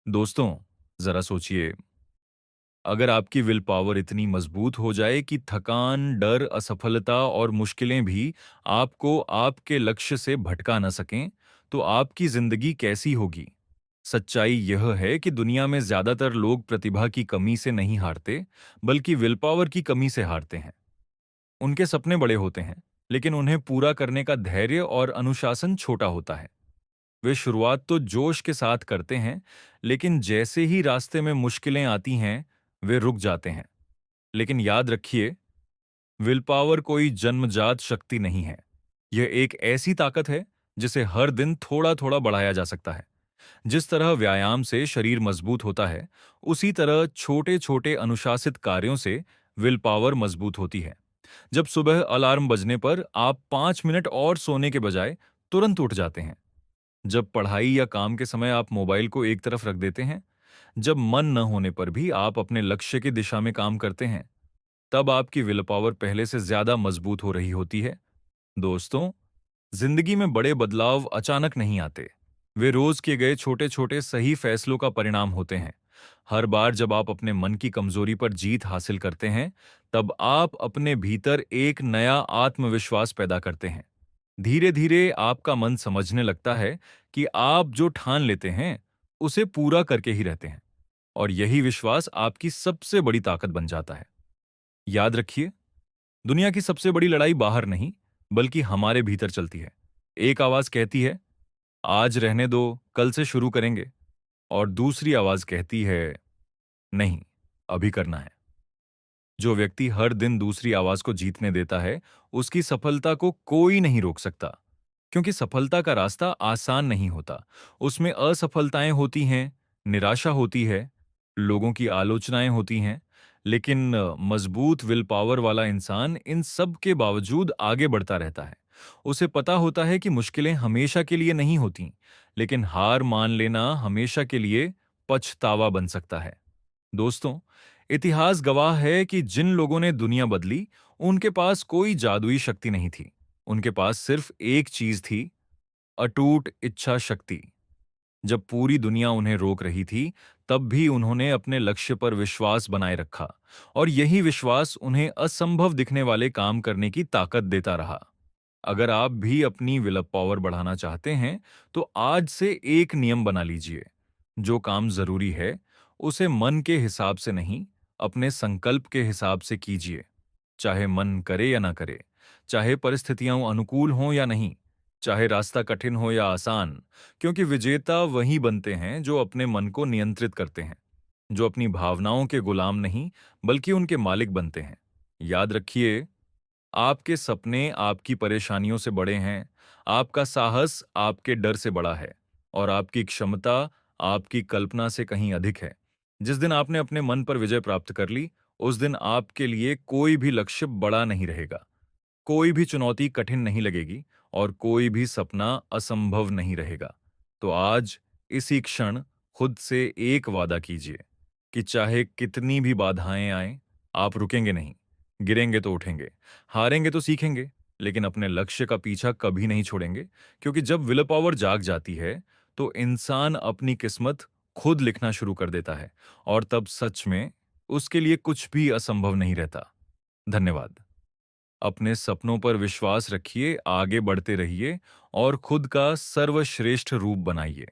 दोस्तों, जरा सोचिए, अगर आपकी विल पावर इतनी मजबूत हो जाए कि थकान, डर, असफलता और मुश्किलें भी आपको आपके लक्ष्य से भटका न सकें, तो आपकी जिंदगी कैसी होगी? सच्चाई यह है कि दुनिया में ज्यादातर लोग प्रतिभा की कमी से नहीं हारते, बल्कि विल पावर की कमी से हारते हैं। उनके सपने बड़े होते हैं, लेकिन उन्हें पूरा करने का धैर्य और अनुशासन छोटा होता है। वे शुरुआत तो जोश के साथ करते हैं, लेकिन जैसे ही रास्ते में मुश्किलें आती हैं, वे रुक जाते हैं। लेकिन याद रखिए, विल पावर कोई जन्मजात शक्ति नहीं है। यह एक ऐसी ताकत है जिसे हर दिन थोड़ा-थोड़ा बढ़ाया जा सकता है। जिस तरह व्यायाम से शरीर मजबूत होता है, उसी तरह छोटे-छोटे अनुशासित कार्यों से विल पावर मजबूत होती है। जब सुबह अलार्म बजने पर आप 5 मिनट और सोने के बजाय तुरंत उठ जाते हैं। जब पढ़ाई या काम के समय आप मोबाइल को एक तरफ रख देते हैं, जब मन न होने पर भी आप अपने लक्ष्य की दिशा में काम करते हैं, तब आपकी विल पावर पहले से ज्यादा मजबूत हो रही होती है। दोस्तों, जिंदगी में बड़े बदलाव अचानक नहीं आते। वे रोज किए गए छोटे-छोटे सही फैसलों का परिणाम होते हैं। हर बार जब आप अपने मन की कमजोरी पर जीत हासिल करते हैं, तब आप अपने भीतर एक नया आत्मविश्वास पैदा करते हैं। धीरे-धीरे आपका मन समझने लगता है कि आप जो ठान लेते हैं, उसे पूरा करके ही रहते हैं, और यही विश्वास आपकी सबसे बड़ी ताकत बन जाता है। याद रखिए, दुनिया की सबसे बड़ी लड़ाई बाहर नहीं, बल्कि हमारे भीतर चलती है। एक आवाज कहती है, आज रहने दो, कल से शुरू करेंगे, और दूसरी आवाज कहती है, नहीं, अभी करना है। जो व्यक्ति हर दिन दूसरी आवाज को जीतने देता है, उसकी सफलता को कोई नहीं रोक सकता। क्योंकि सफलता का रास्ता आसान नहीं होता। उसमें असफलताएं होती हैं, निराशा होती है, लोगों की आलोचनाएं होती हैं, लेकिन मजबूत विल पावर वाला इंसान इन सब के बावजूद आगे बढ़ता रहता है। उसे पता होता है कि मुश्किलें हमेशा के लिए नहीं होती, लेकिन हार मान लेना हमेशा के लिए पछतावा बन सकता है। दोस्तों, इतिहास गवाह है कि जिन लोगों ने दुनिया बदली, उनके पास कोई जादुई शक्ति नहीं थी। उनके पास सिर्फ एक चीज थी, अटूट इच्छा शक्ति। जब पूरी दुनिया उन्हें रोक रही थी, तब भी उन्होंने अपने लक्ष्य पर विश्वास बनाए रखा, और यही विश्वास उन्हें असंभव दिखने वाले काम करने की ताकत देता रहा। अगर आप भी अपनी विल पावर बढ़ाना चाहते हैं, तो आज से एक नियम बना लीजिए। जो काम जरूरी है, उसे मन के हिसाब से नहीं, अपने संकल्प के हिसाब से कीजिए। चाहे मन करे या ना करे, चाहे परिस्थितियां अनुकूल हों या नहीं, चाहे रास्ता कठिन हो या आसान, क्योंकि विजेता वही बनते हैं जो अपने मन को नियंत्रित करते हैं, जो अपनी भावनाओं के गुलाम नहीं, बल्कि उनके मालिक बनते हैं। याद रखिए, आपके सपने आपकी परेशानियों से बड़े हैं, आपका साहस आपके डर से बड़ा है, और आपकी क्षमता आपकी कल्पना से कहीं अधिक है। जिस दिन आपने अपने मन पर विजय प्राप्त कर ली, उस दिन आपके लिए कोई भी लक्ष्य बड़ा नहीं रहेगा, कोई भी चुनौती कठिन नहीं लगेगी, और कोई भी सपना असंभव नहीं रहेगा। तो आज, इसी क्षण, खुद से एक वादा कीजिए कि चाहे कितनी भी बाधाएं आएं, आप रुकेंगे नहीं। गिरेंगे तो उठेंगे, हारेंगे तो सीखेंगे, लेकिन अपने लक्ष्य का पीछा कभी नहीं छोड़ेंगे। क्योंकि जब विल पावर जाग जाती है, तो इंसान अपनी किस्मत खुद लिखना शुरू कर देता है, और तब सच में उसके लिए कुछ भी असंभव नहीं रहता। धन्यवाद। अपने सपनों पर विश्वास रखिए, आगे बढ़ते रहिए, और खुद का सर्वश्रेष्ठ रूप बनाइए।